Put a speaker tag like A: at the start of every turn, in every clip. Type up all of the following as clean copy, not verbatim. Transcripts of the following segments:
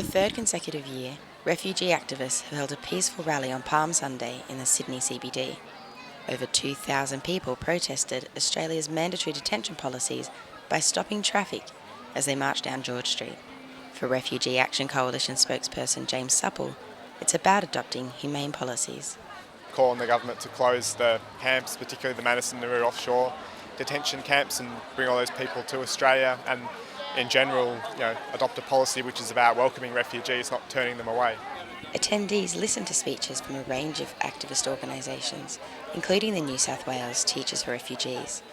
A: third consecutive year, refugee activists have held a peaceful rally on Palm Sunday in the Sydney CBD. Over 2,000 people protested Australia's mandatory detention policies by stopping traffic as they marched down George Street. For Refugee Action Coalition spokesperson James Supple, it's about adopting humane policies.
B: Calling the government to close the camps, particularly the Madison Nauru offshore detention camps, and bring all those people to Australia, and in general, adopt a policy which is about welcoming refugees, not turning them away.
A: Attendees listened to speeches from a range of activist organisations, including the New South Wales Teachers for Refugees.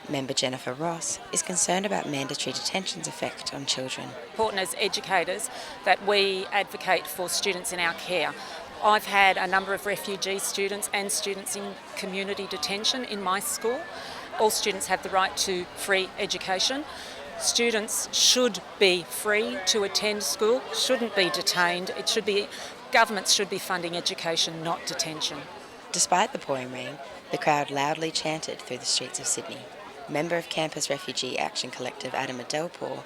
A: Member Jennifer Ross is concerned about mandatory detention's effect on children.
C: Important as educators that we advocate for students in our care. I've had a number of refugee students and students in community detention in my school. All students have the right to free education. Students should be free to attend school, shouldn't be detained. Governments should be funding education, not detention.
A: Despite the pouring rain, the crowd loudly chanted through the streets of Sydney. Member of Campus Refugee Action Collective Adam Adelpour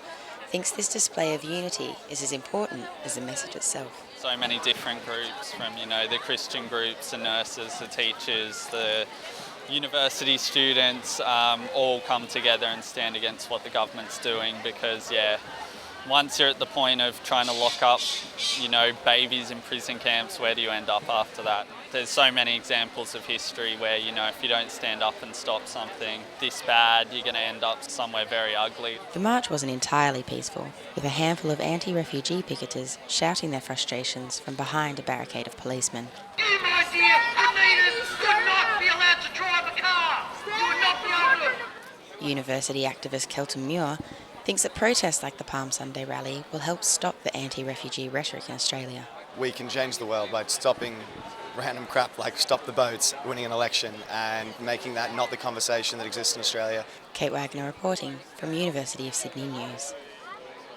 A: thinks this display of unity is as important as the message itself.
D: So many different groups from, the Christian groups, the nurses, the teachers, the university students, all come together and stand against what the government's doing because, once you're at the point of trying to lock up, babies in prison camps, where do you end up after that? There's so many examples of history where, if you don't stand up and stop something this bad, you're going to end up somewhere very ugly.
A: The march wasn't entirely peaceful, with a handful of anti-refugee picketers shouting their frustrations from behind a barricade of policemen.
E: You, my dear, Anita, should not be allowed to drive a car. You would not be able to.
A: University activist Kelton Muir thinks that protests like the Palm Sunday rally will help stop the anti-refugee rhetoric in Australia.
F: We can change the world by stopping random crap like stop the boats, winning an election, and making that not the conversation that exists in Australia.
A: Kate Wagner reporting from University of Sydney News.